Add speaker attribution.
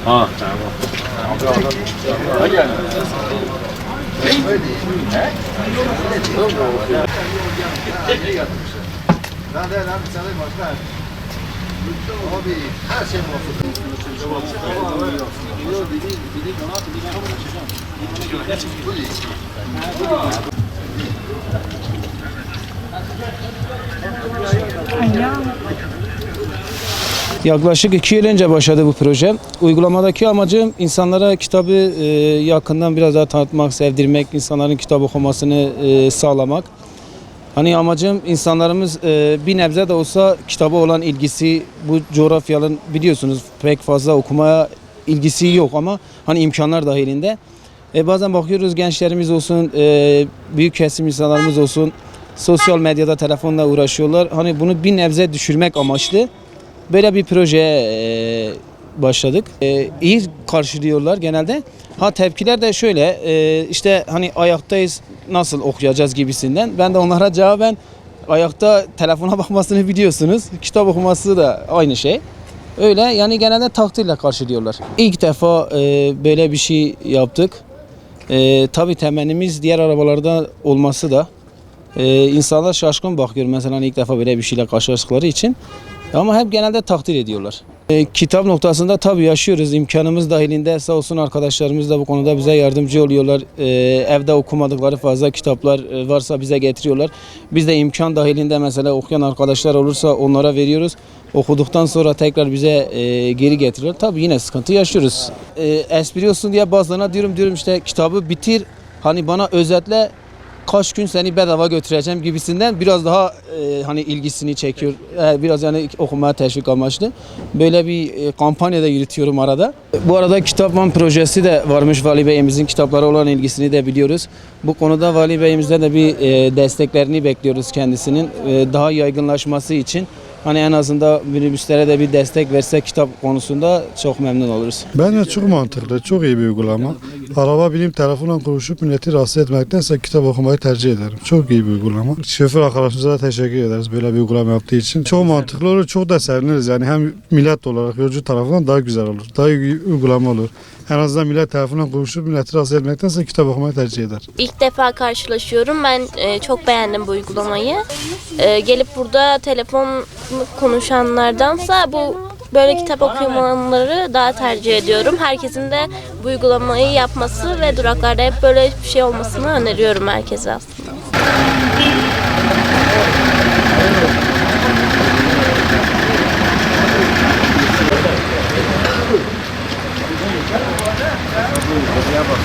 Speaker 1: Ha, tamam.
Speaker 2: Abi her şey mahvoldu.
Speaker 3: Yaklaşık 2 yıl önce başladı bu proje. Uygulamadaki amacım insanlara kitabı yakından biraz daha tanıtmak, sevdirmek, insanların kitap okumasını sağlamak. Hani amacım insanlarımız bir nebze de olsa kitaba olan ilgisi, bu coğrafyanın biliyorsunuz pek fazla okumaya ilgisi yok ama hani imkanlar dahilinde. Bazen bakıyoruz gençlerimiz olsun, büyük kesim insanlarımız olsun sosyal medyada telefonla uğraşıyorlar. Hani bunu bir nebze düşürmek amaçlı böyle bir projeye başladık. İyi karşılıyorlar genelde. Ha tepkiler de şöyle, işte hani ayaktayız nasıl okuyacağız gibisinden. Ben de onlara cevaben ayakta telefona bakmasını biliyorsunuz. Kitap okuması da aynı şey. Öyle yani genelde takdirle karşılıyorlar. İlk defa böyle bir şey yaptık. Tabii temennimiz diğer arabalarda olması da. İnsanlar şaşkın bakıyor mesela hani ilk defa böyle bir şeyle karşılaştıkları için. Ama hep genelde takdir ediyorlar. Kitap noktasında tabii yaşıyoruz. İmkanımız dahilinde sağ olsun arkadaşlarımız da bu konuda bize yardımcı oluyorlar. Evde okumadıkları fazla kitaplar varsa bize getiriyorlar. Biz de imkan dahilinde mesela okuyan arkadaşlar olursa onlara veriyoruz. Okuduktan sonra tekrar bize geri getiriyorlar. Tabii yine sıkıntı yaşıyoruz. Espri olsun diye bazılarına diyorum işte kitabı bitir. Hani bana özetle kaç gün seni bedava götüreceğim gibisinden biraz daha hani ilgisini çekiyor. Biraz yani okumaya teşvik amaçlı. Böyle bir kampanya da yürütüyorum arada. Bu arada Kitapman projesi de varmış. Vali Bey'imizin kitaplara olan ilgisini de biliyoruz. Bu konuda Vali Bey'imizden de bir desteklerini bekliyoruz kendisinin. Daha yaygınlaşması için. Hani en azından minibüslere de bir destek verse kitap konusunda çok memnun oluruz.
Speaker 4: Bence çok mantıklı, çok iyi bir uygulama. Araba binip telefonla konuşup milleti rahatsız etmektense kitap okumayı tercih ederim. Çok iyi bir uygulama. Şoför arkadaşımıza da teşekkür ederiz böyle bir uygulama yaptığı için. Çok mantıklı olur, çok da seviniriz. Yani hem millet olarak yolcu tarafından daha güzel olur. Daha iyi bir uygulama olur. En azından millet telefonla konuşup milleti rahatsız etmektense kitap okumayı tercih eder.
Speaker 5: İlk defa karşılaşıyorum. Ben çok beğendim bu uygulamayı. Gelip burada telefon konuşanlardansa bu böyle kitap okumaları daha tercih ediyorum. Herkesin de bu uygulamayı yapması ve duraklarda hep böyle bir şey olmasını öneriyorum herkese aslında.
Speaker 2: Ya bak,